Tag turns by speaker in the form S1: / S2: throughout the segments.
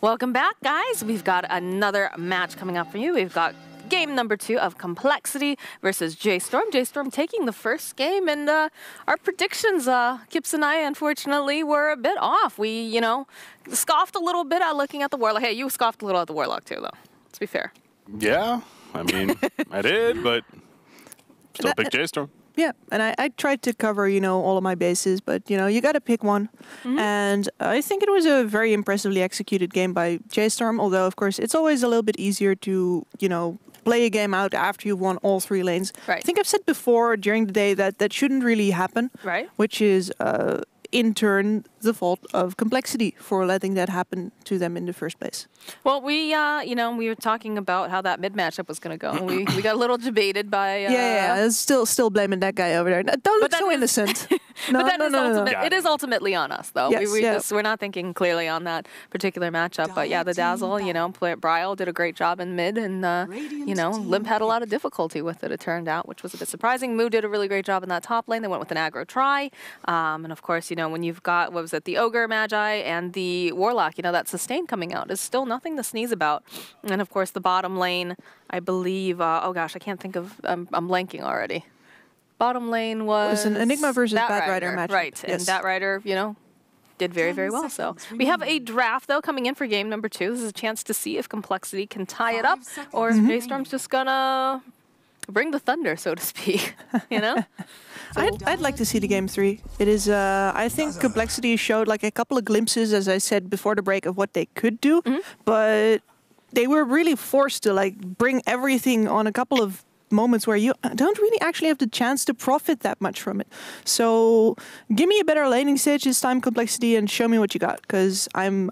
S1: Welcome back, guys. We've got another match coming up for you. We've got game number 2 of CompLexity versus J.Storm. J.Storm taking the first game, and our predictions, Kips and I, unfortunately, were a bit off. We, scoffed a little bit at looking at the Warlock. Hey, you scoffed a little at the Warlock, too, though. Let's be fair.
S2: Yeah, I mean, I did, but still pick J.Storm.
S3: Yeah, and I tried to cover, all of my bases, but, you got to pick one. And I think it was a very impressively executed game by J.Storm, although, of course, it's always a little bit easier to, play a game out after you've won all 3 lanes.
S1: Right.
S3: I think I've said before during the day that that shouldn't really happen,
S1: right?
S3: Which is, in turn, the fault of CompLexity for letting that happen to them in the first place.
S1: Well, we were talking about how that mid matchup was going to go. We got a little debated by.
S3: Yeah, still blaming that guy over there. Don't look so innocent. No.
S1: It is ultimately on us, though.
S3: Yes,
S1: we're not thinking clearly on that particular matchup. But yeah, the Dazzle, Bryle did a great job in mid, and Limp had a lot of difficulty with it. It turned out, which was a bit surprising. Moo did a really great job in that top lane. They went with an aggro try, and of course, when you've got the Ogre, Magi, and the Warlock, that sustain coming out is still nothing to sneeze about. And of course, the bottom lane, I believe. Oh gosh, I can't think of. I'm blanking already. Bottom lane was
S3: an Enigma versus Batrider match.
S1: Right, yes. And Batrider, did very, very well. So we have a draft, though, coming in for game number 2. This is a chance to see if CompLexity can tie it up, or if J.Storm's just gonna bring the thunder, so to speak.
S3: I'd like to see the game 3. It is, I think CompLexity showed like a couple of glimpses, as I said before the break, of what they could do, but they were really forced to bring everything on a couple of moments where you don't really actually have the chance to profit that much from it. So give me a better laning stage this time, CompLexity, and show me what you got, because I'm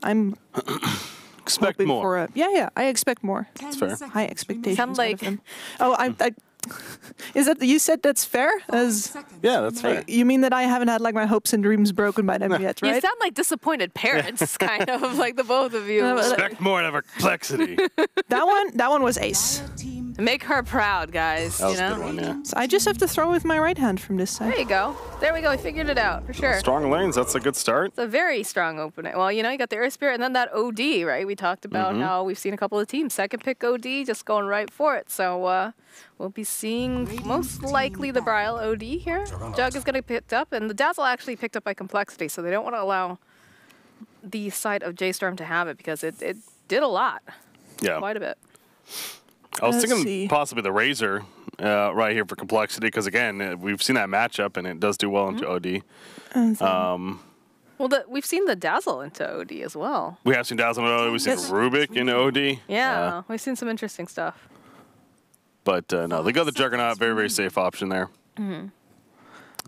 S2: expect more.
S3: I expect more.
S2: That's fair.
S3: High expectations.
S1: Sound like
S3: I is that you said that's fair?
S2: Yeah, that's fair.
S3: You mean that I haven't had my hopes and dreams broken by them yet, right?
S1: You sound like disappointed parents, kind of like the both of you.
S2: Expect more out of CompLexity.
S3: That one was ace.
S1: Make her proud, guys.
S2: That was a good one, yeah.
S3: So I just have to throw with my right hand from this side.
S1: There you go. There we go. We figured it out for sure.
S2: Strong lanes. That's a good start.
S1: It's a very strong opening. Well, you got the Air Spirit and then that OD, right? We talked about how we've seen a couple of teams second pick OD, just going right for it. So we'll be seeing most likely the Bryle OD here. Jug is going to be picked up, and the Dazzle actually picked up by CompLexity, so they don't want to allow the side of J.Storm to have it because it did a lot.
S2: Yeah.
S1: Quite a bit.
S2: I was thinking possibly the Razor right here for CompLexity, because again, we've seen that matchup and it does do well into OD.
S1: Well, we've seen the Dazzle into OD as well.
S2: We have seen Dazzle into OD. We've seen Rubik into OD.
S1: Yeah, we've seen some interesting stuff.
S2: But no, they got the Juggernaut. Very, very safe option there.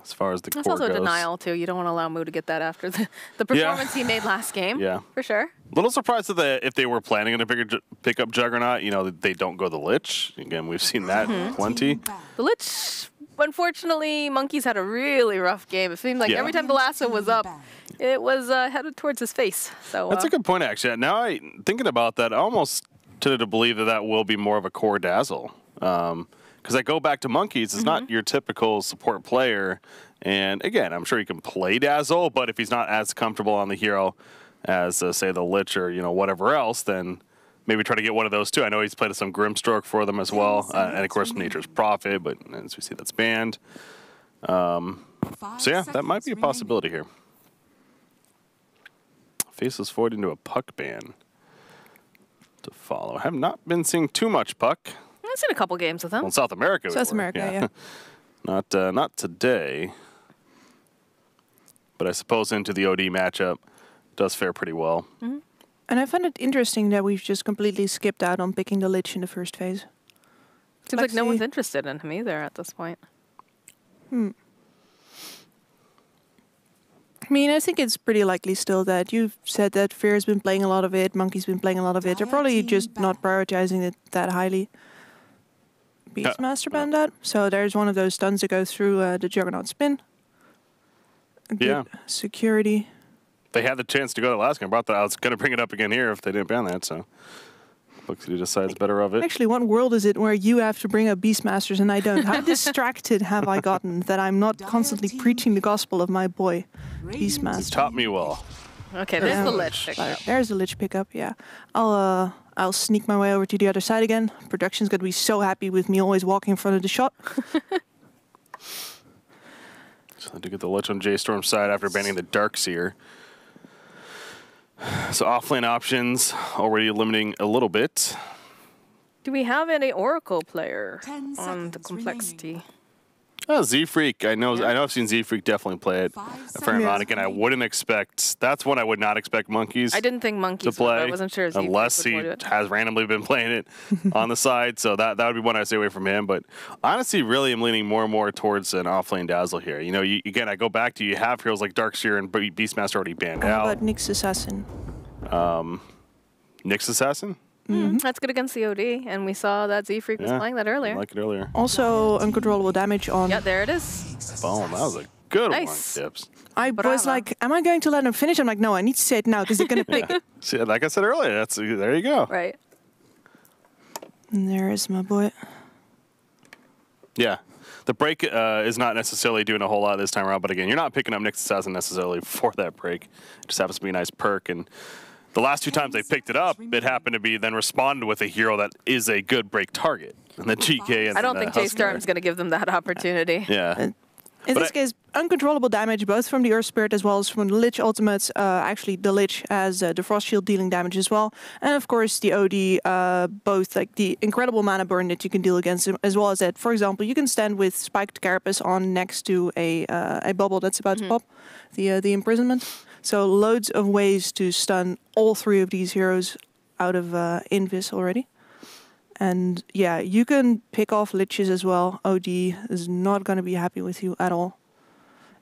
S2: As far as the core goes.
S1: It's also denial, too. You don't want to allow Moo to get that after the performance he made last game. Yeah. For sure.
S2: A little surprised that if they were planning to pick up Juggernaut, they don't go the Lich. Again, we've seen that plenty.
S1: The Lich, unfortunately, Monkey's had a really rough game. It seemed like every time the lasso was up, it was headed towards his face. So
S2: that's a good point, actually. Now, thinking about that, I almost tended to believe that will be more of a core Dazzle. Because I go back to Monkeys, it's not your typical support player. And again, I'm sure he can play Dazzle, but if he's not as comfortable on the hero as, say, the Lich or, whatever else, then maybe try to get one of those too. I know he's played some Grimstroke for them as well. And of course, Nature's Prophet, but as we see, that's banned. So yeah, that might be a possibility here. Faceless Void into a Puck ban to follow. I have not been seeing too much Puck.
S1: I've seen a couple games with him.
S2: Well, in South America.
S3: South America, yeah.
S2: Not today. But I suppose into the OD matchup does fare pretty well.
S3: And I find it interesting that we've just completely skipped out on picking the Lich in the first phase.
S1: Seems like no one's interested in him either at this point.
S3: I mean, I think it's pretty likely still that you've said that Fear's been playing a lot of it, Monkey's been playing a lot of it. They're probably just not prioritizing it that highly. Beastmaster banned that. So there's one of those stuns that go through the Juggernaut spin. Good security.
S2: They had the chance to go the last game. I was going to bring it up again here if they didn't ban that. So CompLexity decides better of it.
S3: Actually, what world is it where you have to bring up Beastmasters and I don't? How distracted have I gotten that I'm not constantly preaching the gospel of my boy, Beastmaster?
S2: Taught me well.
S1: Okay, there's the Lich pickup.
S3: There's the Lich pickup. Yeah, I'll sneak my way over to the other side again. Production's gonna be so happy with me always walking in front of the shot.
S2: So to get the Lich on J.Storm's side after banning the Darkseer. So offlane options already limiting a little bit.
S1: Do we have any Oracle player on the CompLexity?
S2: Oh, Z-Freak. I know I've seen Z-Freak definitely play it a fair amount. Again, I wouldn't expect. That's one I would not expect Monkeys.
S1: I didn't think Monkeys
S2: to play.
S1: Would, I wasn't sure Z-Freak
S2: unless he has randomly been playing it on the side. So that would be one I stay away from him. But honestly, really, I'm leaning more and more towards an offlane Dazzle here. You know, again, I go back to you have heroes like Darkseer and Beastmaster already banned out.
S3: How about Nyx Assassin?
S2: Nyx Assassin.
S1: That's good against the OD, and we saw that Z-Freak was playing that earlier.
S2: I like it earlier.
S3: Also, uncontrollable damage on.
S1: Yeah, there it is.
S2: Boom, that was a good one,
S1: Nice.
S2: Tips.
S3: I was like, am I going to let him finish? I'm like, no, I need to say it now because they're going to pick it.
S2: See, like I said earlier, there you go.
S1: Right.
S3: And there is my boy.
S2: Yeah. The break is not necessarily doing a whole lot this time around, but again, you're not picking up Nyx Assassin necessarily for that break. It just happens to be a nice perk, and the last 2 times they picked it up, it happened to be then responded with a hero that is a good break target. And the GK and
S1: I don't think J.Storm is going to give them that opportunity.
S2: Yeah.
S3: In this case, uncontrollable damage both from the Earth Spirit as well as from the Lich ultimates. Actually, the Lich has the Frost Shield dealing damage as well. And of course, the OD, both like the incredible mana burn that you can deal against him, as well as that, for example, you can stand with Spiked Carapace on next to a bubble that's about to pop, the imprisonment. So loads of ways to stun all 3 of these heroes out of Invis already. And yeah, you can pick off Liches as well. OD is not going to be happy with you at all.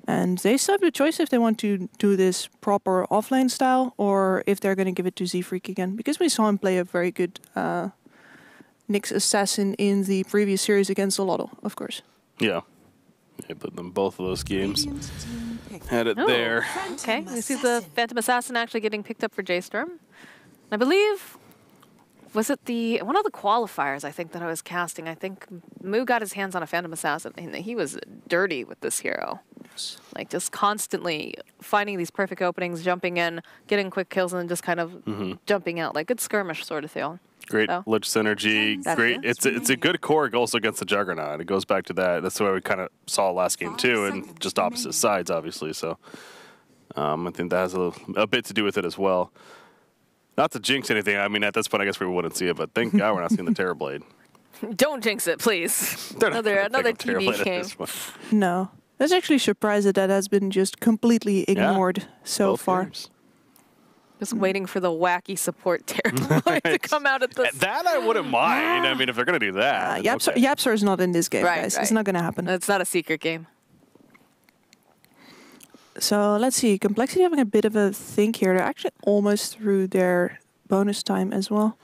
S3: And they still have the choice if they want to do this proper offlane style or if they're going to give it to Z-Freak again. Because we saw him play a very good Nyx Assassin in the previous series against Alotto, of course.
S2: Yeah. They put them both of those games. Had it there.
S1: Okay, we see the Phantom Assassin actually getting picked up for J.Storm. I believe, was it one of the qualifiers I think that I was casting? I think Moo got his hands on a Phantom Assassin, and he was dirty with this hero. Like just constantly finding these perfect openings, jumping in, getting quick kills, and then just kind of jumping out, like good skirmish sort of thing.
S2: Great Lich synergy. Great. It's a good core also against the Juggernaut. It goes back to that. That's what we kind of saw last game too, and just opposite sides, obviously. So I think that has a bit to do with it as well. Not to jinx anything. I mean, at this point, I guess we wouldn't see it, but thank God we're not seeing the Terrorblade.
S1: Don't jinx it, please. Another TV game.
S3: No. I was actually surprised that has been just completely ignored so far.
S2: Games.
S1: Just waiting for the wacky support Terrorblade to come out at this.
S2: That I wouldn't mind. I mean, if they're going to do that.
S3: Yapsor is not in this game, guys. It's not going to happen.
S1: It's not a secret game.
S3: So let's see. CompLexity having a bit of a think here. They're actually almost through their bonus time as well.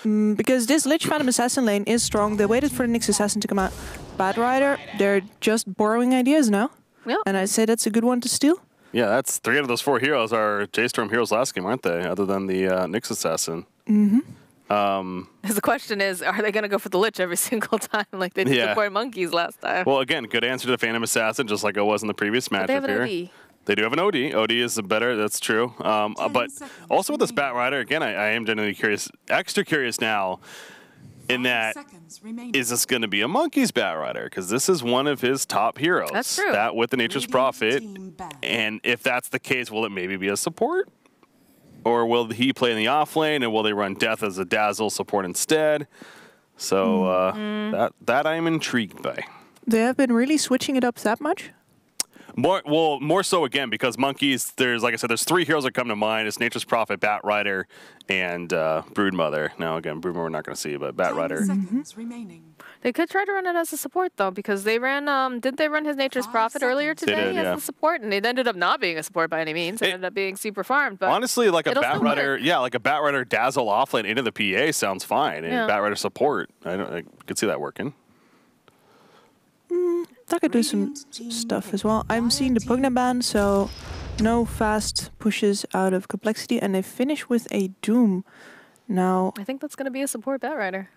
S3: Because this Lich Phantom Assassin lane is strong. They waited for the Nyx Assassin to come out. Bad Rider, they're just borrowing ideas now.
S1: Yep.
S3: And I say that's a good one to steal.
S2: Yeah, that's 3 out of those 4 heroes are J.Storm heroes last game, aren't they? Other than the Nyx Assassin.
S1: The question is, are they going to go for the Lich every single time like they did support Monkeys last time?
S2: Well, again, good answer to the Phantom Assassin, just like it was in the previous matchup here.
S1: They have an OD.
S2: They do have an OD. OD is the better, that's true. But also with this Bat Rider, again, I am genuinely curious, extra curious now, in that, is this going to be a Monkeys Bat Rider? Because this is one of his top heroes.
S1: That's true.
S2: That with the Nature's Prophet. And if that's the case, will it maybe be a support? Or will he play in the off lane, and will they run Death as a Dazzle support instead? So that I'm intrigued by.
S3: They have been really switching it up that much?
S2: More so again because Monkeys. There's like I said, there's 3 heroes that come to mind. It's Nature's Prophet, Bat Rider, and Broodmother. Now again, Broodmother we're not going to see, but Bat Rider.
S1: They could try to run it as a support though, because they ran. Didn't they run his Nature's Prophet earlier today as the support, and it ended up not being a support by any means. It ended up being super farmed. But
S2: honestly, like a Bat Rider, like a Bat Rider Dazzle offlane into the PA sounds fine, and Bat Rider support. I could see that working.
S3: I could do some stuff as well. I'm seeing the Pugna ban, so no fast pushes out of CompLexity, and they finish with a Doom. Now,
S1: I think that's going to be a support Bat Rider.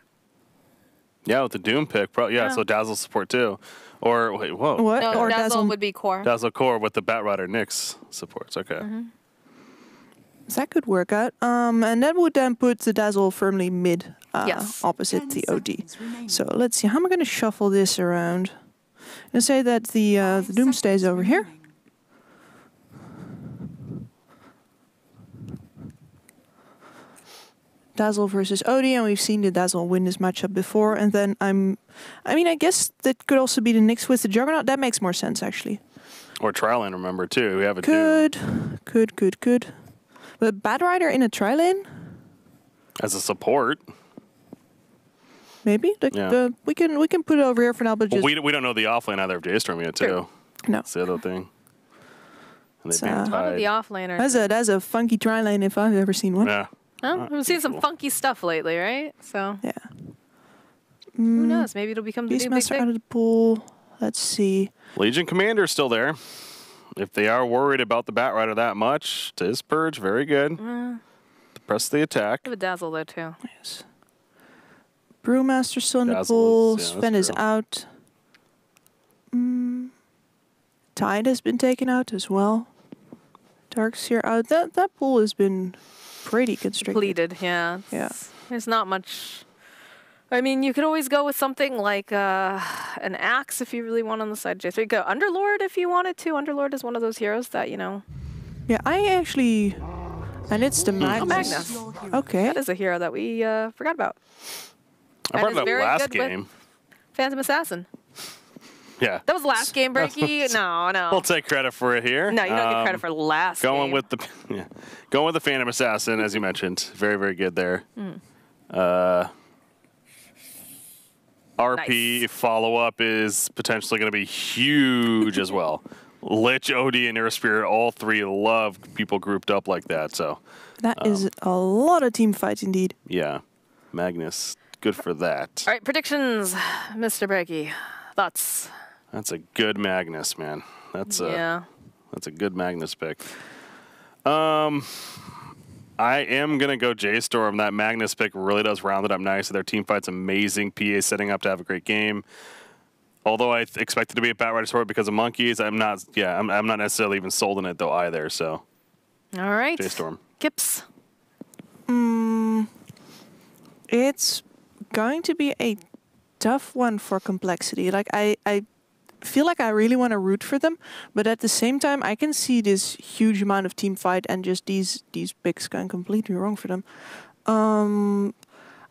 S2: Yeah, with the Doom pick. So Dazzle support too. Or, wait, whoa.
S3: What?
S1: No,
S3: or
S1: Dazzle would be core.
S2: Dazzle core with the Bat Rider Nyx supports. Okay.
S3: That could work out. And that would then put the Dazzle firmly mid,
S1: Yes.
S3: opposite the OD. So let's see, how am I going to shuffle this around? I'm going to say that the Doom stays over here. Dazzle versus OD, and we've seen the Dazzle win this matchup before. And then I mean, I guess that could also be the Nyx with the Juggernaut. That makes more sense, actually.
S2: Or Tri-Lane, remember, too. We have a Doom.
S3: Could. But Bat Rider in a Tri-Lane?
S2: As a support.
S3: Maybe.
S2: Yeah.
S3: We can put it over here for now, but
S2: Well,
S3: just...
S2: we don't know the offlane either of J.Storm yet, too.
S3: True. No.
S2: That's the other thing. And
S3: It's,
S2: they've been
S1: A lot of
S2: tied.
S1: the offlaner.
S3: That's a funky Tri-Lane if I've ever seen one.
S2: Yeah.
S1: Well, we've seen some funky stuff lately, right? So
S3: Yeah.
S1: who knows? Maybe it'll become the new big
S3: Beastmaster out
S1: thing.
S3: of the pool. Let's see.
S2: Legion Commander's still there. If they are worried about the Bat Rider that much, Tiz Purge, very good. Press the attack.
S1: I have a Dazzle though too.
S3: Yes. Brewmaster still in the
S2: Dazzle
S3: pool.
S2: is- yeah, that's
S3: Sven is
S2: true.
S3: out. Tide has been taken out as well. Darkseer out. That pool has been pretty constricted.
S1: Depleted, yeah.
S3: Yeah.
S1: There's not much. I mean, you could always go with something like an axe if you really want on the side. J3. Go Underlord if you wanted to. Underlord is one of those heroes that, you know.
S3: Yeah, I actually... And it's the Magnus.
S1: Magnus.
S3: Okay.
S1: That is a hero that we forgot about.
S2: I
S1: And
S2: brought
S1: is
S2: it up
S1: very
S2: last
S1: good with-
S2: game.
S1: Phantom Assassin.
S2: Yeah.
S1: That was last game, Breaky. No.
S2: We'll take credit for it here.
S1: No, you don't get credit for last
S2: Going
S1: game.
S2: with the going with the Phantom Assassin, as you mentioned. Very, very good there. RP
S1: Nice.
S2: follow-up is potentially going to be huge as well. Lich, OD, and Air Spirit, all three love people grouped up like that. So,
S3: That is a lot of team fights indeed.
S2: yeah. Magnus, good for that.
S1: All right, predictions, Mr. Breaky. Thoughts?
S2: That's a good Magnus, man. That's
S1: Yeah.
S2: a good Magnus pick. I am going to go J.Storm. That Magnus pick really does round it up nice. Their team fight's amazing. PA setting up to have a great game. Although I expect it to be a Bat Rider sword because of monkeys, I'm not necessarily even sold on it though either. So
S1: All right.
S2: J.Storm.
S1: Kips.
S3: It's going to be a tough one for CompLexity. Like I feel like I really want to root for them, but at the same time I can see this huge amount of team fight and just these picks going completely wrong for them.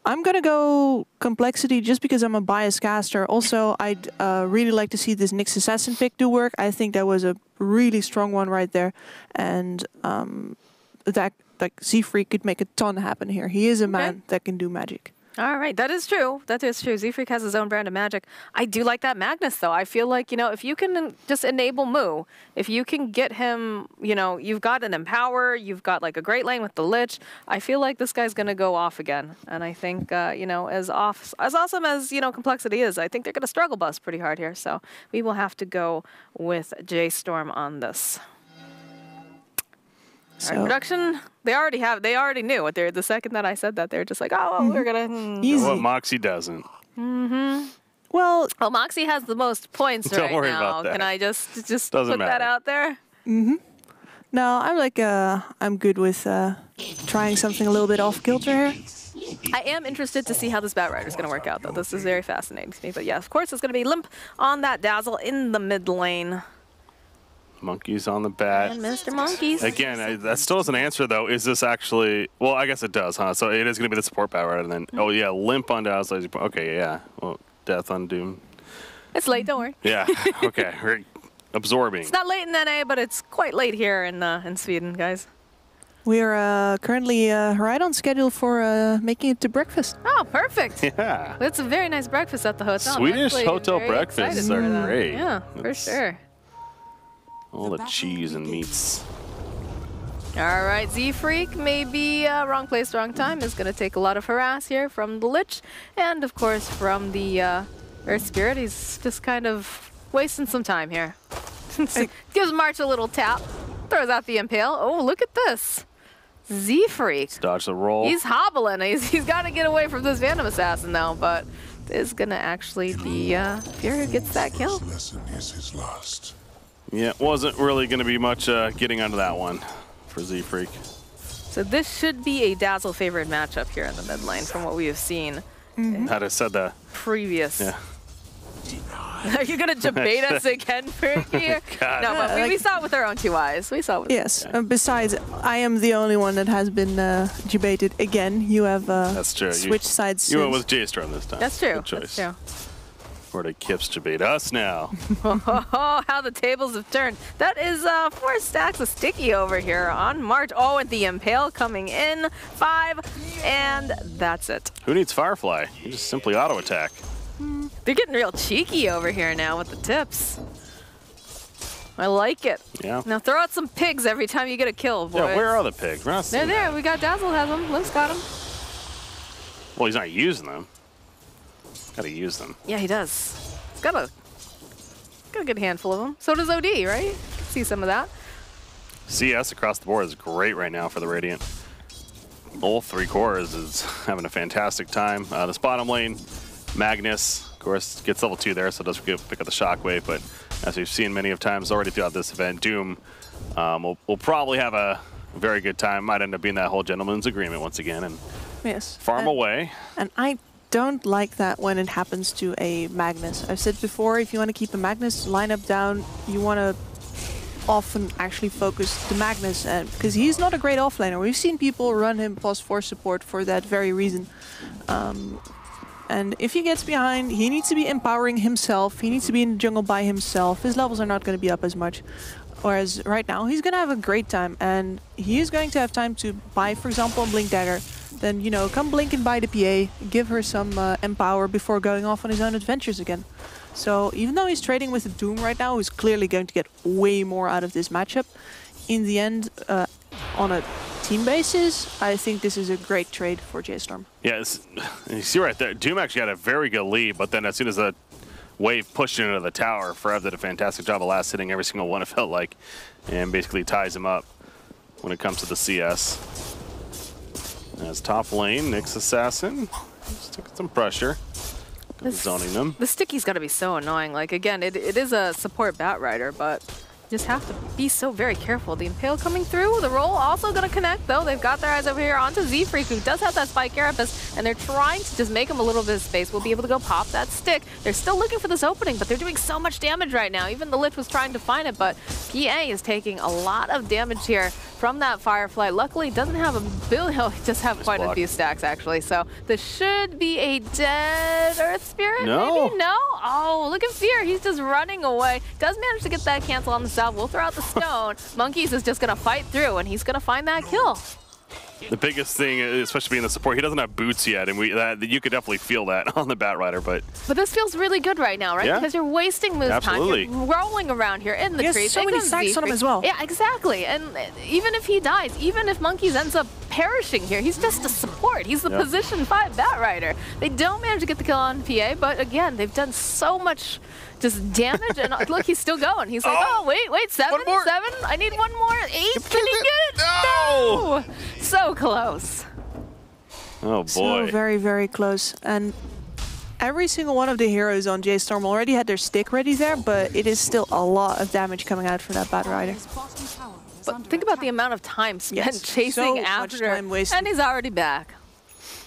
S3: I'm gonna go CompLexity just because I'm a biased caster. Also, I'd really like to see this Nyx Assassin pick do work. I think that was a really strong one right there, and that like Z-Freak could make a ton happen here. He is a man that can do magic.
S1: All right, that is true. That is true. Z-Freak has his own brand of magic. I do like that Magnus, though. I feel like, you know, if you can just enable Moo, if you can get him, you know, you've got an Empower, you've got like a great lane with the Lich. I feel like this guy's going to go off again. And I think, you know, as awesome as, you know, CompLexity is, I think they're going to struggle bus pretty hard here. So we will have to go with J.Storm on this. All right, production, they already knew what they're, the second that I said that, they're just like, oh, we're going to...
S3: Easy.
S2: What Moxie doesn't.
S3: Well,
S1: Well, Moxie has the most points
S2: Don't
S1: right
S2: worry
S1: now.
S2: about that.
S1: Can I just
S2: Doesn't
S1: put that
S2: matter.
S1: out there?
S3: no, I'm like I'm good with trying something a little bit off kilter here.
S1: I am interested to see how this Bat Rider is going to work out, though. This is very fascinating to me. But yeah, of course, it's going to be Limp on that Dazzle in the mid lane.
S2: Monkeys on the bat.
S1: And Mr. Monkeys.
S2: Again, that still doesn't answer though. Is this actually? Well, I guess it does, huh? So it is going to be the support Bat Rider, and then oh yeah, Limp on Dazzle. Okay, yeah. Well, Death on Doom.
S1: It's late, don't worry.
S2: Yeah. Okay. We're absorbing.
S1: It's not late in NA, but it's quite late here in Sweden, guys.
S3: We are currently right on schedule for making it to breakfast.
S1: Oh, perfect.
S2: Yeah.
S1: It's a very nice breakfast at the hotel. I'm
S2: Swedish
S1: actually
S2: hotel
S1: very
S2: breakfasts
S1: excited
S2: are
S1: for that.
S2: great.
S1: Yeah, for
S2: That's-
S1: sure.
S2: All the cheese and meats.
S1: All right, Z-Freak, maybe wrong place, wrong time, is going to take a lot of harass here from the Lich. And, of course, from the Earth Spirit. He's just kind of wasting some time here. Gives March a little tap. Throws out the Impale. Oh, look at this. Z-Freak.
S2: Dodge the roll.
S1: He's hobbling. He's got to get away from this Phantom Assassin, though. But is going to actually be Fury who gets that kill.
S4: Lesson is his last.
S2: Yeah, wasn't really going to be much getting onto that one for Z-Freak.
S1: So this should be a Dazzle favored matchup here in the mid lane from what we have seen.
S2: I'd have said that.
S1: Previous.
S2: Yeah.
S1: Are you going to debate us again for here?
S2: God.
S1: No, but we saw it with our own 2 eyes. We saw it with
S3: Yes. Besides, I am the only one that has been debated again. You have
S2: That's true.
S3: switched sides.
S2: You went with J.Storm this time.
S1: That's true.
S2: Good choice.
S1: That's true.
S2: Where did Kips debate us now?
S1: Oh, how the tables have turned. That is 4 stacks of Sticky over here on March. Oh, and the Impale coming in. 5, and that's it.
S2: Who needs Firefly? You just simply auto-attack.
S1: They're getting real cheeky over here now with the tips. I like it.
S2: Yeah.
S1: Now throw out some pigs every time you get a kill, boys.
S2: Yeah, where are the pigs? We're not
S1: They're
S2: seeing
S1: there.
S2: that.
S1: We got Dazzle has them. Limp's got them.
S2: Well, he's not using them. Gotta use them.
S1: Yeah, he does. He's got a good handful of them. So does OD, right? See some of that.
S2: CS across the board is great right now for the Radiant. All 3 cores is having a fantastic time. This bottom lane, Magnus, of course, gets level 2 there, so it does pick up the Shockwave, but as we've seen many of times already throughout this event, Doom will probably have a very good time. Might end up being that whole gentleman's agreement once again and
S3: Yes.
S2: farm away.
S3: And I don't like that when it happens to a Magnus. I've said before, if you want to keep a Magnus lineup down, you want to often actually focus the Magnus, because he's not a great offlaner. We've seen people run him +4 support for that very reason. And if he gets behind, he needs to be empowering himself. He needs to be in the jungle by himself. His levels are not going to be up as much. Whereas right now, he's going to have a great time. And he is going to have time to buy, for example, a Blink Dagger. Then, you know, come blink and buy the PA, give her some empower before going off on his own adventures again. So even though he's trading with the Doom right now, he's clearly going to get way more out of this matchup. In the end, on a team basis, I think this is a great trade for J.Storm.
S2: Yeah, you see right there, Doom actually had a very good lead, but then as soon as the wave pushed into the tower, Forev did a fantastic job of last hitting every single one, it felt like, and basically ties him up when it comes to the CS. As top lane, Nyx Assassin, just taking some pressure, zoning them.
S1: The Sticky's got to be so annoying. Like, again, it is a support Batrider, but you just have to be so very careful. The Impale coming through, the roll also going to connect, though. They've got their eyes over here onto Z-Freak, who does have that Spike Carapace, and they're trying to just make him a little bit of space. We'll be able to go pop that stick. They're still looking for this opening, but they're doing so much damage right now. Even the Lich was trying to find it, but PA is taking a lot of damage here from that Firefly. Luckily, doesn't have a bill. He'll just have quite a few stacks, actually. So this should be a dead Earth Spirit, maybe? No? Oh, look at Fear. He's just running away. Does manage to get that cancel on the south. We'll throw out the stone. Monkeys is just going to fight through, and he's going to find that kill.
S2: The biggest thing, especially being the support, he doesn't have boots yet, and you could definitely feel that on the Batrider. But
S1: this feels really good right now, right?
S2: Yeah.
S1: Because you're wasting moves
S2: Absolutely.
S1: time. You're rolling around here in the trees.
S3: He has so many stacks on him as well.
S1: Yeah, exactly. And even if he dies, even if Monkeys ends up perishing here, he's just a support. He's the position 5 Batrider. They don't manage to get the kill on PA, but again, they've done so much just damage. And look, he's still going. He's like, oh, wait, 7? I need one more. 8? Can he get it? No! So close.
S2: oh boy.
S3: So very, very close. And every single one of the heroes on J.Storm already had their stick ready there, but it is still a lot of damage coming out from that Batrider.
S1: But think about the amount of time spent chasing
S3: so
S1: after,
S3: much time wasted.
S1: and he's already back.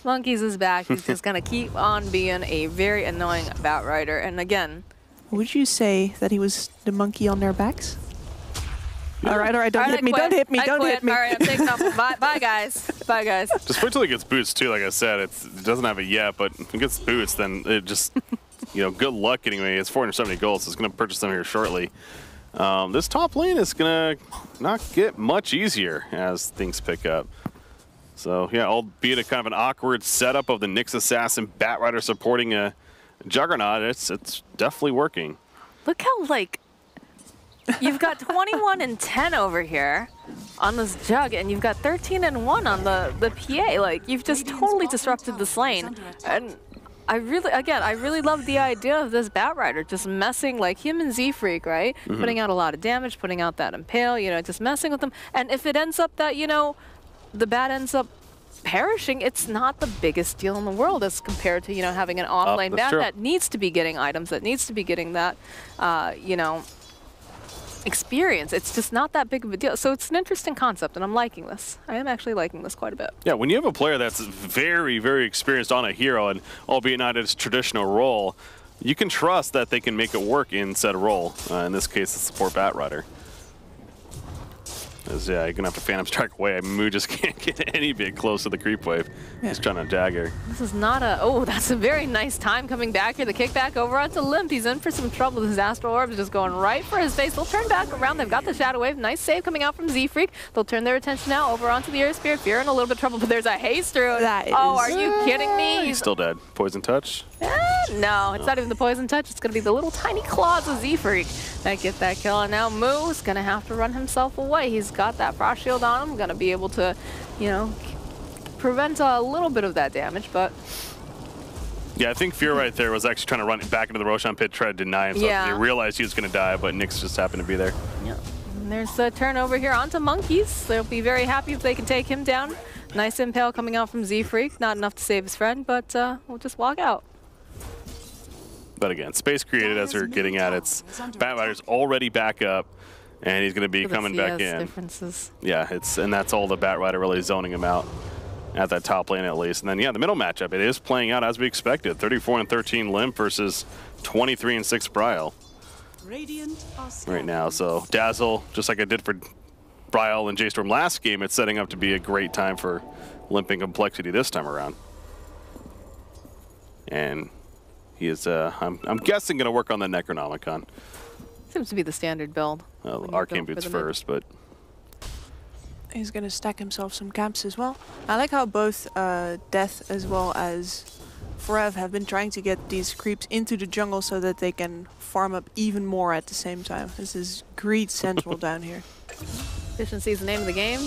S1: Monkeys is back. He's just gonna keep on being a very annoying Batrider. And again,
S3: Would you say that he was the monkey on their backs?
S2: Yeah.
S3: All right, don't hit me, don't hit me, don't hit me.
S1: All right, I'm taking off. Bye, guys. Bye, guys.
S2: Just wait till he gets boots too. Like I said, it doesn't have it yet, but if it gets boots, then it just, good luck getting me. It's 470 gold, so it's going to purchase them here shortly. This top lane is going to not get much easier as things pick up. So yeah, albeit a kind of an awkward setup of the Nyx Assassin Batrider supporting a Juggernaut, it's definitely working.
S1: Look how you've got 21 and 10 over here on this Jug, and you've got 13 and 1 on the PA. Like, you've just totally disrupted this lane. And I really love the idea of this Batrider just messing, like him and Z-Freak, right? Mm-hmm. Putting out a lot of damage, putting out that Impale, just messing with them. And if it ends up that, the Bat ends up perishing, it's not the biggest deal in the world as compared to, having an offlane Bat that needs to be getting items, that needs to be getting that, experience. It's just not that big of a deal. So it's an interesting concept, and I'm liking this. I am actually liking this quite a bit.
S2: Yeah, when you have a player that's very, very experienced on a hero, and albeit not its traditional role, you can trust that they can make it work in said role. In this case, the support Batrider. Yeah, you're going to have to Phantom Strike away. I mean, Moo just can't get any bit close to the creep wave. Yeah. He's trying to dagger.
S1: This is not a... Oh, that's a very nice time coming back here. The kickback over onto Limp. He's in for some trouble. His Astral Orb is just going right for his face. They'll turn back around. They've got the Shadow Wave. Nice save coming out from Z-Freak. They'll turn their attention now over onto the Air Spear. Fear in a little bit of trouble, but there's a haste through. Oh, are you kidding me?
S2: He's still dead. Poison Touch?
S1: No, it's not even the Poison Touch. It's going to be the little tiny claws of Z-Freak that get that kill. And now Moo's going to have to run himself away. He's got that Frost Shield on him. Going to be able to, you know, prevent a little bit of that damage, but...
S2: Yeah, I think Fear right there was actually trying to run back into the Roshan pit, try to deny himself. Yeah. He realized he was going to die, but Nyx just happened to be there.
S1: Yeah. And there's the turnover here onto Monkeys. They'll be very happy if they can take him down. Nice impale coming out from Z-Freak. Not enough to save his friend, but we'll just walk out.
S2: But again, space created as we're getting at it. Batrider's already back up, and he's going to be coming back in.
S1: Differences.
S2: Yeah, and that's all the Batrider really zoning him out at that top lane at least. And then, yeah, the middle matchup, it is playing out as we expected. 34-13 Limp versus 23-6 Bryle right now. So Dazzle, just like I did for Bryle and J.Storm last game, it's setting up to be a great time for Limp and CompLexity this time around. And he is, I'm guessing, going to work on the Necronomicon.
S1: Seems to be the standard build.
S2: Arcane Boots first, but...
S3: He's going to stack himself some camps as well. I like how both Death as well as Forev have been trying to get these creeps into the jungle so that they can farm up even more at the same time. This is greed central down here.
S1: Efficiency is the name of the game.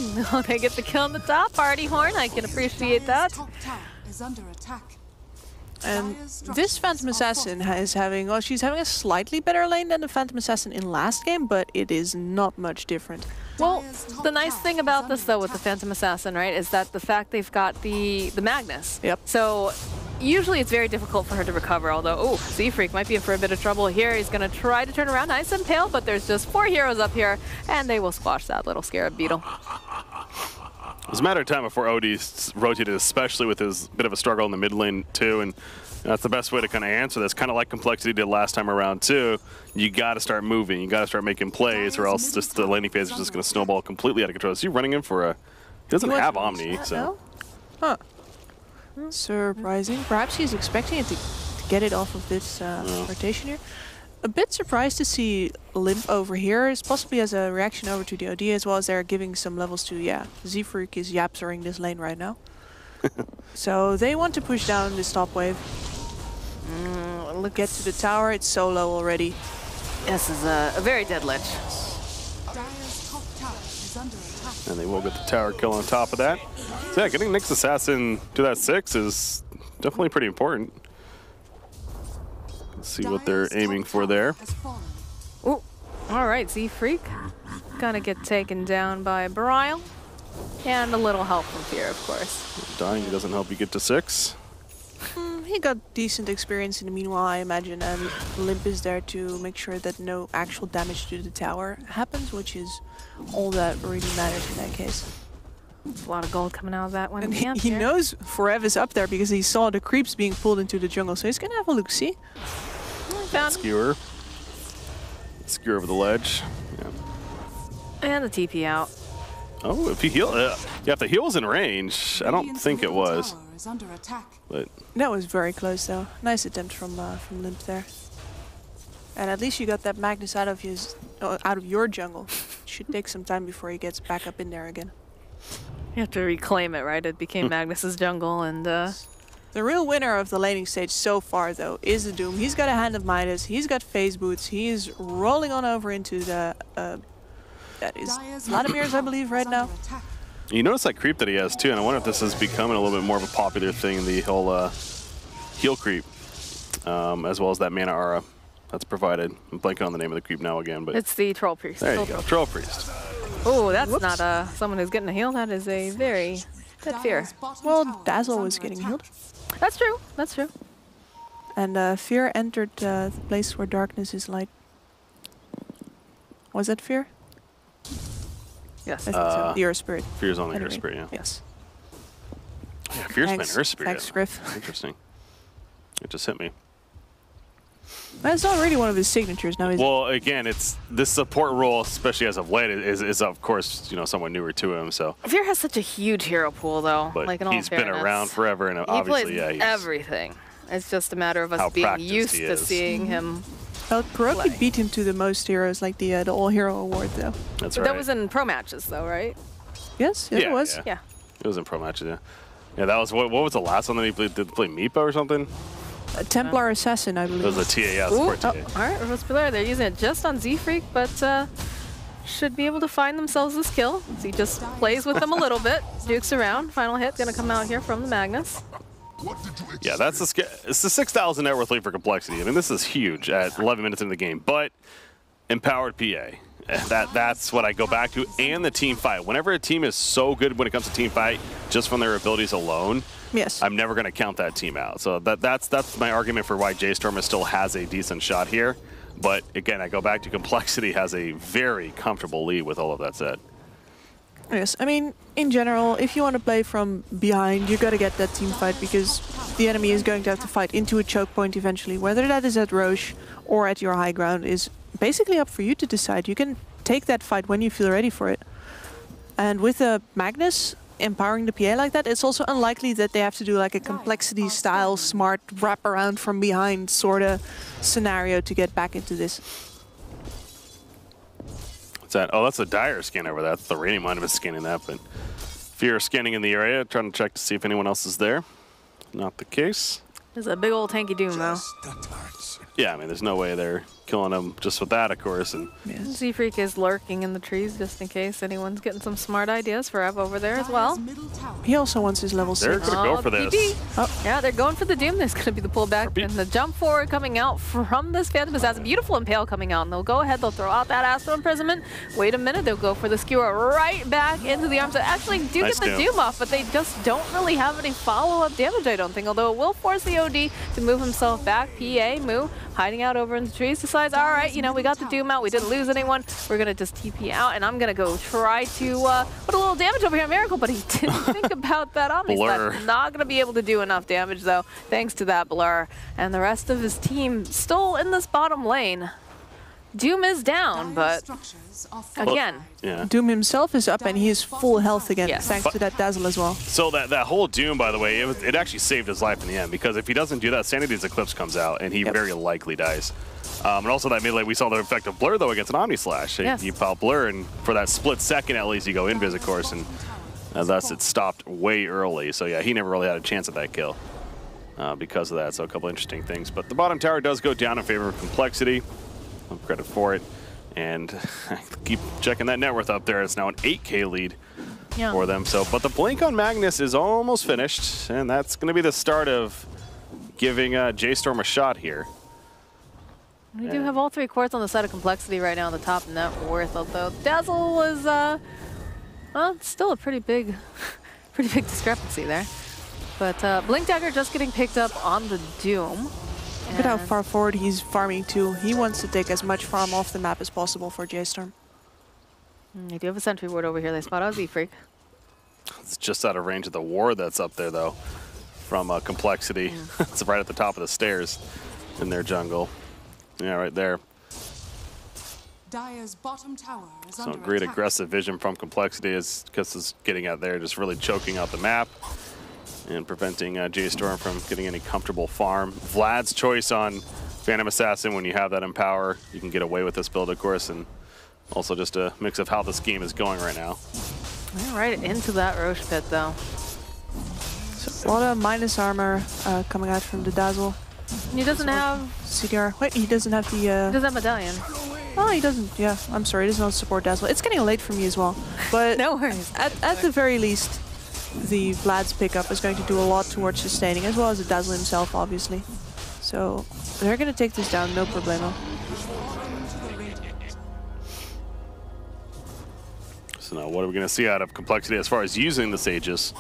S1: They get the kill on the top. Party Horn, I can appreciate that.
S3: And this Phantom Assassin is having, well, she's having a slightly better lane than the Phantom Assassin in last game, but it is not much different.
S1: Well, the nice thing about this, though, with the Phantom Assassin, right, is that the fact they've got the Magnus.
S3: Yep.
S1: So usually it's very difficult for her to recover, although, oh, Z-Freak might be in for a bit of trouble here. He's going to try to turn around. Nice impale, but there's just 4 heroes up here, and they will squash that little Scarab Beetle.
S2: It was a matter of time before Odie rotated, especially with his bit of a struggle in the mid lane, too. And that's the best way to kind of answer this. Kind of like CompLexity did last time around, too. You got to start moving. You got to start making plays, or else just the laning phase is just going to snowball completely out of control. So you're running in for a... He doesn't have Omni, so...
S3: Huh. Surprising. Perhaps he's expecting it to get it off of this rotation here. A bit surprised to see Limp over here, is possibly as a reaction over to the OD, as well as they're giving some levels to, yeah, Z-Freak is yapsering this lane right now. So they want to push down this top wave. Look, get to the tower, it's so low already.
S1: This is a very dead lich.
S2: And they will get the tower kill on top of that. So yeah, getting Nyx Assassin to that 6 is definitely pretty important. Let's see what they're aiming for there.
S1: Ooh, all right, Z-Freak. Gonna get taken down by Bryle. And a little help from Fear, of course.
S2: Dying doesn't help you get to 6.
S3: He got decent experience in the meanwhile, I imagine, and Limp is there to make sure that no actual damage to the tower happens, which is all that really matters in that case.
S1: There's a lot of gold coming out of that one.
S3: And he knows Forev is up there because he saw the creeps being pulled into the jungle, so he's gonna have a look-see.
S2: Skewer. Skewer over the ledge. Yeah.
S1: And the TP out.
S2: Oh, if he heal, yeah, if the heal's in range, I don't think it was. But
S3: that was very close, though. Nice attempt from Limp there. And at least you got that Magnus out of your jungle. It should take some time before he gets back up in there again.
S1: You have to reclaim it, right? It became Magnus's jungle, and
S3: the real winner of the laning stage so far, though, is the Doom. He's got a Hand of Midas. He's got phase boots. He's rolling on over into the. That is Vladimir's, I believe, right now.
S2: You notice that creep that he has, too, and I wonder if this is becoming a little bit more of a popular thing, the whole heal creep, as well as that mana aura that's provided. I'm blanking on the name of the creep now again, but...
S1: It's the Troll Priest.
S2: There you go, Troll Priest.
S1: Oh, that's not someone who's getting a heal. That is a very good Fear.
S3: Well, Dazzle was getting healed.
S1: That's true. That's true.
S3: And Fear entered the place where darkness is light. Was that Fear?
S1: Yes.
S3: I think so. The Earth Spirit.
S2: Fear's on the
S3: Anyway,
S2: Earth Spirit, yeah.
S3: Yes.
S2: Yeah, Fear's been Earth Spirit.
S3: Thanks, Griff.
S2: Interesting. It just hit me.
S3: That's not really one of his signatures now, is it?
S2: Well, again, it's this support role, especially as of late, is of course, you know, somewhat newer to him. So
S1: Fear has such a huge hero pool, though.
S2: but
S1: like in all
S2: he's been
S1: fairness.
S2: around forever, and
S1: He
S2: obviously,
S1: plays
S2: yeah, he's
S1: everything. It's just a matter of
S2: how
S1: us being
S2: practiced
S1: used
S2: he
S1: to
S2: is.
S1: seeing him.
S3: Well,
S1: play.
S3: Kuroki beat him to the most heroes, like the All-Hero Award, though.
S2: That's
S1: But
S2: right.
S1: that was in pro matches, though, right?
S3: Yes, yeah, it was.
S1: Yeah.
S2: It was in pro matches, yeah. Yeah, that was what was the last one that he played? Did he play Meepo or something?
S3: A Templar Assassin, I
S2: It
S3: believe.
S2: was a TA, yeah,
S1: Ooh,
S2: support TA.
S1: all right, Reverse Pillar. They're using it just on Z-Freak, but should be able to find themselves this kill. So he just plays with them a little bit, dukes around. Final hit gonna come out here from the Magnus.
S2: Yeah, that's it's the 6,000 net worth lead for Complexity. I mean, this is huge at 11 minutes into the game, but empowered PA. That's what I go back to, and the team fight. Whenever a team is so good when it comes to team fight, just from their abilities alone,
S3: Yes.
S2: I'm never going to count that team out. So that's my argument for why J.Storm still has a decent shot here. But again, I go back to Complexity has a very comfortable lead with all of that said.
S3: Yes, I mean, in general, if you want to play from behind, you got to get that team fight because the enemy is going to have to fight into a choke point eventually. Whether that is at Roche or at your high ground is basically up for you to decide. You can take that fight when you feel ready for it. And with a Magnus empowering the PA like that, it's also unlikely that they have to do like a Complexity style smart wraparound from behind sort of scenario to get back into this.
S2: What's that? Oh, that's a Dire scan over there. That's the Rainy might have been scanning that, but Fear scanning in the area, trying to check to see if anyone else is there. Not the case.
S1: There's a big old tanky Doom, though.
S2: Yeah, I mean, there's no way they're killing him just with that, of course. And
S1: Z-Freak is lurking in the trees just in case anyone's getting some smart ideas for Ev over there as well.
S3: He also wants his level
S2: they're
S3: 6.
S2: going to go for this.
S1: PP.
S3: Oh.
S1: Yeah, they're going for the Doom. There's going to be the pullback and the jump forward coming out from this Phantom Assassin. Beautiful Impale coming out, and they'll go ahead. They'll throw out that Astral Imprisonment. Wait a minute. They'll go for the Skewer right back into the arms. They actually do
S2: Nice
S1: get the Doom off, but they just don't really have any follow-up damage, I don't think, although it will force the OD to move himself back. PA, Moo, hiding out over in the trees, decides, all right, you know, we got the Doom out. We didn't lose anyone. We're going to just TP out, and I'm going to go try to put a little damage over here on Miracle, but he didn't think about that Omni
S2: Blur.
S1: Slash. Not going to be able to do enough damage, though, thanks to that Blur. And the rest of his team still in this bottom lane. Doom is down, but again,
S2: Yeah.
S3: Doom himself is up and he is full health again,
S1: Yes.
S3: thanks to that Dazzle as well.
S2: So that whole Doom, by the way, it actually saved his life in the end, because if he doesn't do that, Sanity's Eclipse comes out, and he very likely dies. And also that mid lane, we saw the effect of Blur, though, against an Omni Slash.
S1: Yes.
S2: You pop Blur, and for that split second, at least, you go Invis, of course, and thus it stopped way early. So yeah, he never really had a chance at that kill because of that. So a couple interesting things. But the bottom tower does go down in favor of Complexity. Credit for it. And keep checking that net worth up there. It's now an 8K lead for them. So, but the blink on Magnus is almost finished, and that's going to be the start of giving J.Storm a shot here.
S1: we do have all 3 quartz on the side of Complexity right now on the top net worth, although Dazzle was, well, still a pretty big discrepancy there. But Blink Dagger just getting picked up on the Doom.
S3: Look at how far forward he's farming too. He wants to take as much farm off the map as possible for J.Storm.
S1: They do have a sentry ward over here. They spot out Z-Freak.
S2: It's just out of range of the ward that's up there, though, from Complexity. It's right at the top of the stairs in their jungle. Yeah, right there.
S4: Dire's bottom tower is
S2: So
S4: under
S2: great
S4: attack.
S2: aggressive vision from Complexity as Kiss is getting out there, just really choking out the map and preventing J.Storm from getting any comfortable farm. Vlad's choice on Phantom Assassin, when you have that Empower, you can get away with this build, of course, and also just a mix of how this game is going right now.
S1: Right into that Roche pit, though.
S3: So a lot of minus armor coming out from the Dazzle.
S1: He doesn't have...
S3: CDR. Wait, he doesn't have the...
S1: He doesn't have Medallion.
S3: Oh, he doesn't. Yeah, I'm sorry. He does not support Dazzle. It's getting late for me as well. But
S1: No worries.
S3: at the very least, the Vlad's pickup is going to do a lot towards sustaining, as well as the Dazzle himself, obviously. So they're going to take this down, no problemo.
S2: So now what are we going to see out of Complexity as far as using the Sages?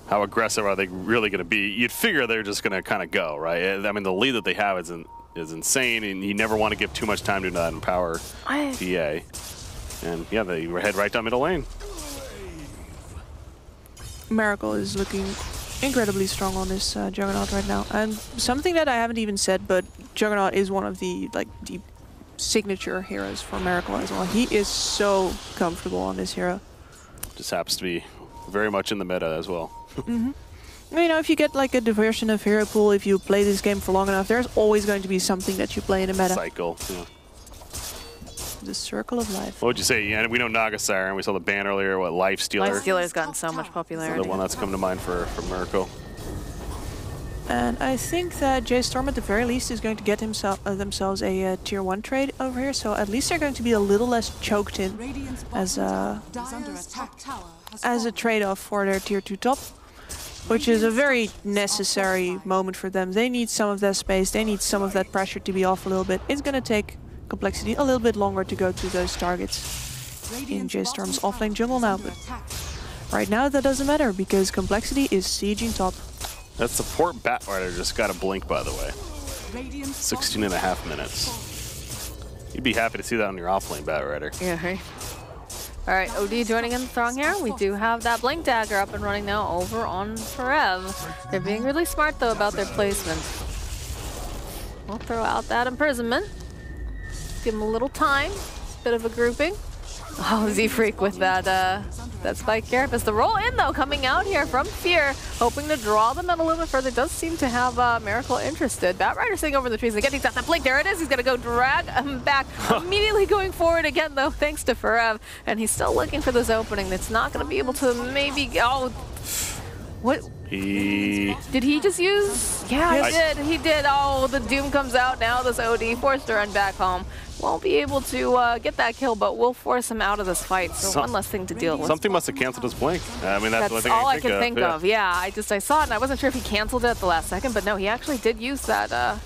S2: How aggressive are they really going to be? You'd figure they're just going to kind of go, right? I mean, the lead that they have isn't is insane, and you never want to give too much time to that Empower PA. And yeah, they head right down middle lane.
S3: Miracle is looking incredibly strong on this Juggernaut right now. And something that I haven't even said, but Juggernaut is one of the the signature heroes for Miracle as well. He is so comfortable on this hero.
S2: Just happens to be very much in the meta as well.
S3: You know, if you get like a diversion of hero pool, if you play this game for long enough, there's always going to be something that you play in a meta.
S2: Cycle. Yeah.
S3: The circle of life.
S2: What would you say? Yeah, we know CORSAIR, and we saw the ban earlier. What, Life Stealer?
S1: Life Stealer's gotten so much popularity.
S2: The one that's come to mind for Miracle.
S3: And I think that J.Storm at the very least is going to get themselves a tier 1 trade over here, so at least they're going to be a little less choked in as a trade-off for their tier 2 top, which is a very necessary moment for them. They need some of that space, they need some of that pressure to be off a little bit. It's going to take CompLexity a little bit longer to go to those targets in J.Storm's offlane jungle now, but right now that doesn't matter because CompLexity is sieging top.
S2: That support Batrider just got a blink, by the way. 16.5 minutes. You'd be happy to see that on your offlane Batrider.
S1: Yeah, right. All right, OD joining in the throng here. We do have that Blink Dagger up and running now over on Forev. They're being really smart, though, about their placement. We'll throw out that Imprisonment. Give him a little time. Bit of a grouping. Oh, Z-Freak with that Spike Carapace. The roll in, though, coming out here from Fear, hoping to draw them in a little bit further. Does seem to have Miracle interested. Batrider sitting over in the trees again. He's got that blink. There it is. He's going to go drag him back. Immediately going forward again, though, thanks to Forev. And he's still looking for this opening. That's not going to be able to maybe... Oh, what? Did he just use? Yeah, he did. Oh, the Doom comes out now. This OD forced to run back home. Won't be able to get that kill, but we'll force him out of this fight. So one less thing to deal with.
S2: Something must have canceled his blink. I mean, that's the
S1: all I could think of. Yeah, I saw it, and I wasn't sure if he canceled it at the last second, but no, he actually did use that.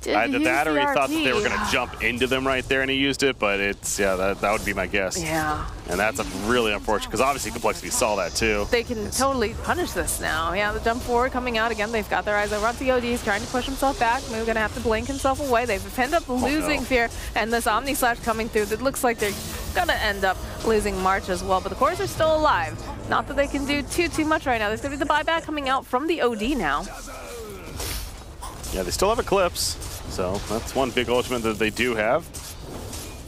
S2: The battery thought that they were going to jump into them right there, and he used it, but it's, yeah, that would be my guess.
S1: Yeah.
S2: And that's really unfortunate, because obviously CompLexity saw that too.
S1: They can totally punish this now. Yeah, the jump forward coming out again. They've got their eyes over on the OD. He's trying to push himself back. We're going to have to blink himself away. They've ended up losing Fear, and this Omni Slash coming through. It looks like they're going to end up losing March as well, but the cores are still alive. Not that they can do too much right now. There's going to be the buyback coming out from the OD now.
S2: Yeah, they still have Eclipse. So that's one big ultimate that they do have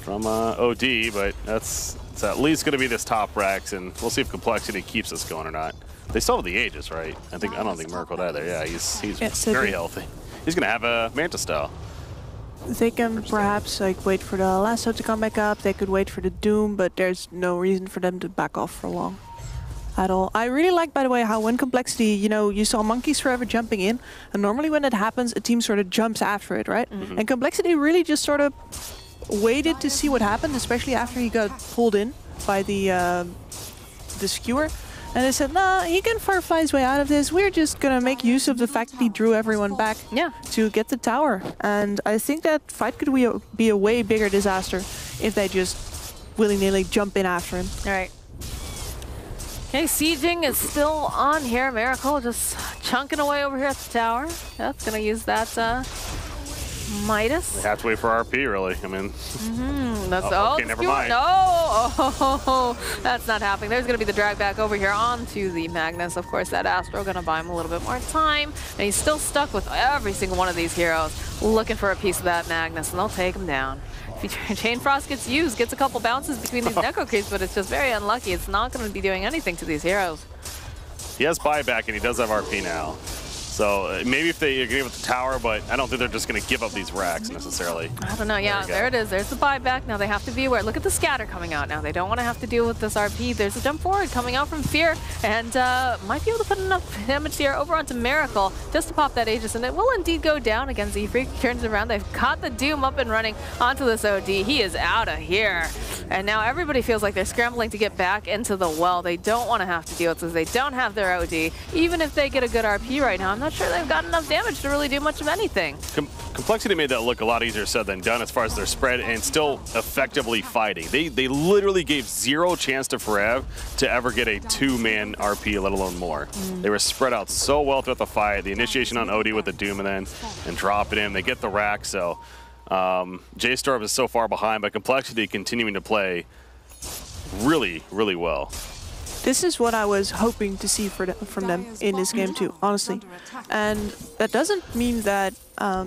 S2: from OD, but it's at least going to be this top Rex, and we'll see if CompLexity keeps this going or not. They still have the Aegis, right? I don't think Miracle either. Yeah, he's very healthy. He's going to have a Manta style.
S3: They can perhaps wait for the Lasso to come back up. They could wait for the Doom, but there's no reason for them to back off for long at all. I really like, by the way, how when CompLexity, you saw Monkeys Forever jumping in, and normally when that happens, a team sort of jumps after it, right? And CompLexity really just sort of waited to see what happened, especially after he got pulled in by the skewer. And they said, nah, he can Firefly his way out of this. We're just going to make use of the fact that he drew everyone back to get the tower. And I think that fight could be a way bigger disaster if they just willy-nilly jump in after him.
S1: All right. Okay, sieging is still on here. Miracle just chunking away over here at the tower. That's going to use that Midas.
S2: They have to wait for RP, really. I mean,
S1: that's
S2: okay, never mind.
S1: No, that's not happening. There's going to be the drag back over here onto the Magnus. Of course, that Astro going to buy him a little bit more time, and he's still stuck with every single one of these heroes, looking for a piece of that Magnus, and they'll take him down. Chain Frost gets used, gets a couple bounces between these Necro Creeps, but it's just very unlucky. It's not going to be doing anything to these heroes.
S2: He has buyback, and he does have RP now. So maybe if they agree with the tower, but I don't think they're just going to give up these racks necessarily.
S1: I don't know. Yeah, there it is. There's the buyback. Now they have to be aware. Look at the scatter coming out now. They don't want to have to deal with this RP. There's a jump forward coming out from Fear, and might be able to put enough damage here over onto Miracle just to pop that Aegis, and it will indeed go down again. Z-Freak turns around. They've got the Doom up and running onto this OD. He is out of here. And now everybody feels like they're scrambling to get back into the well. They don't want to have to deal with this. They don't have their OD. Even if they get a good RP right now, I'm not sure they've got enough damage to really do much of anything.
S2: CompLexity made that look a lot easier said than done as far as their spread and still effectively fighting. They literally gave zero chance to Forev to ever get a 2-man RP, let alone more. They were spread out so well throughout the fight. The initiation on OD with the Doom and drop it in. They get the rack, so J.Storm is so far behind, but CompLexity continuing to play really, really well.
S3: This is what I was hoping to see from them in this game too, honestly. And that doesn't mean that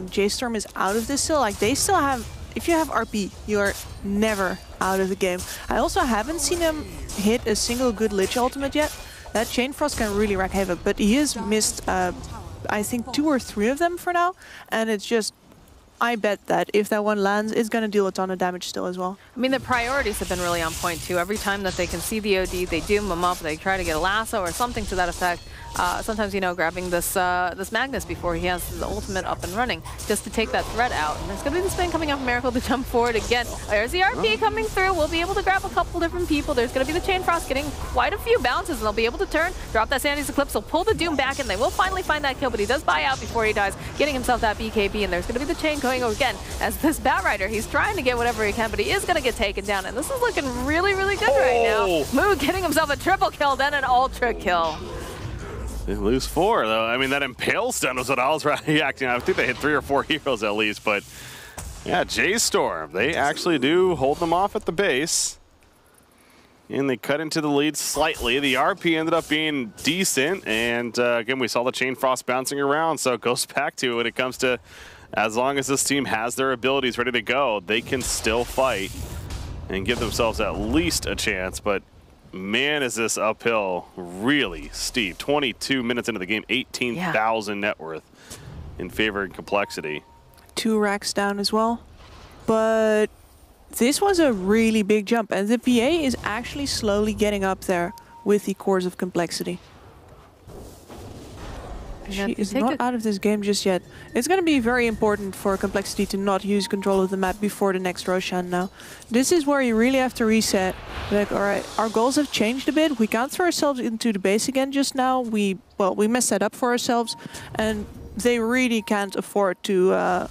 S3: J.Storm is out of this still. Like, they still have, if you have RP, you're never out of the game. I also haven't seen him hit a single good Lich ultimate yet. That Chain Frost can really wreak havoc, but he has missed, I think, 2 or 3 of them for now. And it's just, I bet that if that one lands, it's going to deal a ton of damage still as well.
S1: I mean, the priorities have been really on point, too. Every time that they can see the OD, they doom him up, they try to get a lasso or something to that effect. Sometimes, you know, grabbing this this Magnus before he has the ultimate up and running, just to take that threat out. And there's going to be the spin coming off Miracle to jump forward again. There's the RP coming through. We'll be able to grab a couple different people. There's going to be the Chain Frost getting quite a few bounces, and they'll be able to turn, drop that Sandy's Eclipse. They'll pull the Doom back, and they will finally find that kill, but he does buy out before he dies, getting himself that BKB, and there's going to be the chain going again. As this Batrider, he's trying to get whatever he can, but he is going to get taken down, and this is looking really, really good right now. Moo getting himself a triple kill, then an ultra kill.
S2: They lose 4, though. I mean, that Impale stun was what I was reacting. I think they hit 3 or 4 heroes at least, but yeah, J.Storm, they actually do hold them off at the base. And they cut into the lead slightly. The RP ended up being decent, and again, we saw the Chain Frost bouncing around, so it goes back to when it comes to as long as this team has their abilities ready to go, they can still fight and give themselves at least a chance, but man, is this uphill really steep. 22 minutes into the game, 18,000 net worth in favor of CompLexity.
S3: 2 racks down as well. But this was a really big jump, and the PA is actually slowly getting up there with the cores of CompLexity. She is not out of this game just yet. It's going to be very important for CompLexity to not use control of the map before the next Roshan now. This is where you really have to reset. Like, alright, our goals have changed a bit. We can't throw ourselves into the base again just now. We messed that up for ourselves. And they really can't afford to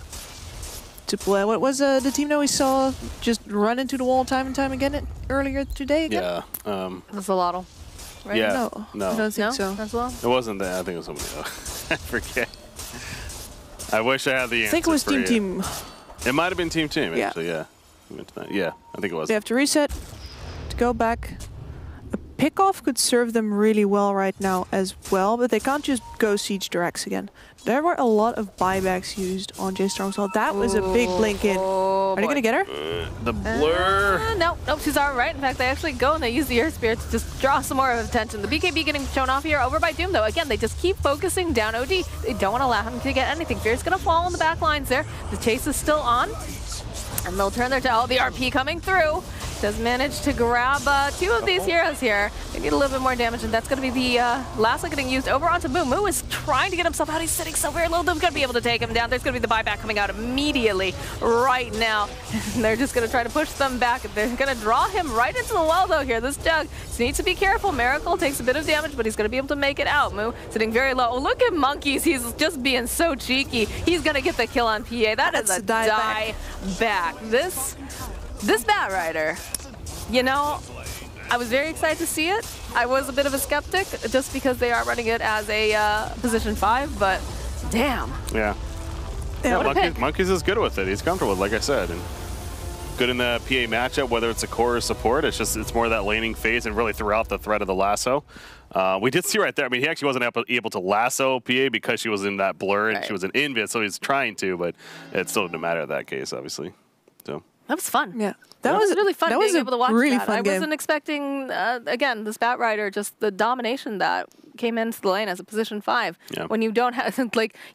S3: play. What was the team that we saw just run into the wall time and time again earlier today again?
S2: Yeah.
S1: It was a Lotto. Right?
S2: Yeah.
S3: No, I don't think so.
S1: That's well.
S2: It wasn't that. I think it was somebody else. I forget. I wish I had the answer.
S3: I think it was Team.
S2: It might have been Team, actually, yeah. We went to that. Yeah, I think it was.
S3: They have to reset to go back. A pick-off could serve them really well right now as well, but they can't just go siege directs again. There were a lot of buybacks used on J.Storm, so that was a big blink in. Are they going to get her?
S2: The blur.
S1: Nope, she's all right. In fact, they actually go and they use the Earth Spirit to just draw some more of attention. The BKB getting shown off here over by Doom, though. Again, they just keep focusing down OD. They don't want to allow him to get anything. Fear's going to fall on the back lines there. The chase is still on. And they'll turn their tail. The RP coming through. Does manage to grab 2 of these heroes here. They need a little bit more damage, and that's going to be the last one getting used over onto Moo. Moo is trying to get himself out. He's sitting so very low. They're going to be able to take him down. There's going to be the buyback coming out immediately right now. They're just going to try to push them back. They're going to draw him right into the wall, though, here. This Jug needs to be careful. Miracle takes a bit of damage, but he's going to be able to make it out. Moo sitting very low. Oh, look at Monkeys. He's just being so cheeky. He's going to get the kill on PA. That's a die back. This Batrider. You know, I was very excited to see it. I was a bit of a skeptic just because they are running it as a position 5, but damn.
S2: Yeah. Monkeys is good with it. He's comfortable with it, like I said. And good in the PA matchup, whether it's a core or support. It's more that laning phase and really throughout the threat of the lasso. We did see right there. I mean, he actually wasn't able to lasso PA because she was in that blur and she was an invis, so he's trying to, but it still didn't matter in that case, obviously. So.
S1: That was fun.
S3: Yeah. That was
S1: really fun being able to watch
S3: really
S1: that. I wasn't expecting, again, this Batrider, just the domination that came into the lane as a position 5.
S2: Yeah.
S1: When you don't have,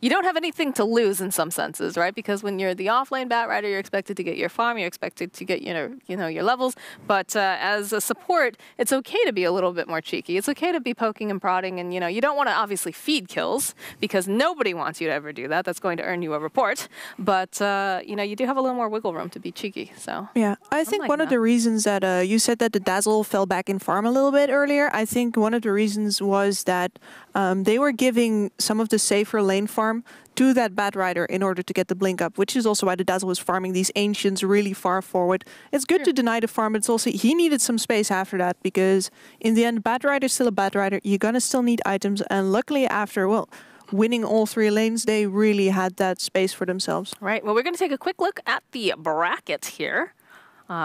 S1: you don't have anything to lose in some senses, right? Because when you're the off-lane Batrider, you're expected to get your farm, you're expected to get, your levels. But as a support, it's okay to be a little bit more cheeky. It's okay to be poking and prodding, and, you don't want to obviously feed kills because nobody wants you to ever do that. That's going to earn you a report. But, you do have a little more wiggle room to be cheeky, so.
S3: Yeah, I think one of the reasons that you said that the Dazzle fell back in farm a little bit earlier, I think one of the reasons was that they were giving some of the safer lane farm to that Bat Rider in order to get the blink up, which is also why the Dazzle was farming these Ancients really far forward. It's good to deny the farm, but it's also he needed some space after that, because in the end, Bat Rider's still a Bat Rider. You're going to still need items, and luckily after, well, winning all 3 lanes, they really had that space for themselves.
S1: Right. Well, we're going to take a quick look at the bracket here.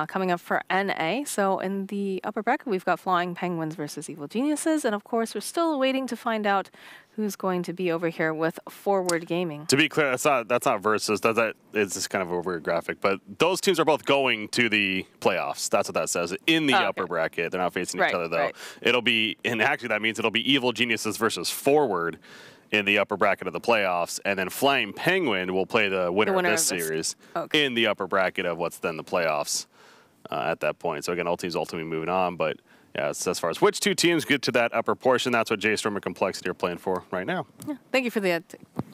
S1: Coming up for NA. So in the upper bracket, we've got Flying Penguins versus Evil Geniuses. And of course, we're still waiting to find out who's going to be over here with Forward Gaming.
S2: To be clear, that's not versus. It's just kind of a weird graphic. But those teams are both going to the playoffs. That's what that says. In the upper bracket. They're not facing each other, though.
S1: Right.
S2: It'll be, and actually that means it'll be Evil Geniuses versus Forward in the upper bracket of the playoffs. And then Flying Penguin will play the winner of this series in the upper bracket of what's then the playoffs. At that point. So again, all teams ultimately moving on, but yeah, it's as far as which 2 teams get to that upper portion, that's what J.Storm and CompLexity are playing for right now.
S1: Yeah, thank you for the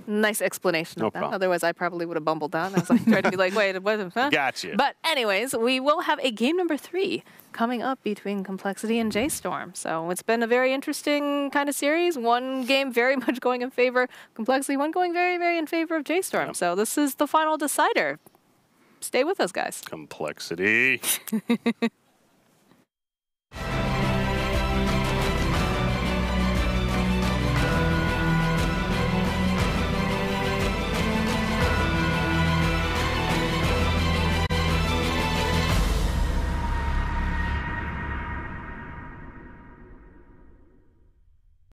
S1: nice explanation of that.
S2: Problem.
S1: Otherwise, I probably would have bumbled down. I was like, trying to be like, wait, what? Huh?
S2: Gotcha.
S1: But anyways, we will have a game number 3 coming up between CompLexity and J.Storm. So it's been a very interesting kind of series. One game very much going in favor of CompLexity, one going very, very in favor of J.Storm. Yeah. So this is the final decider. Stay with us, guys.
S2: CompLexity.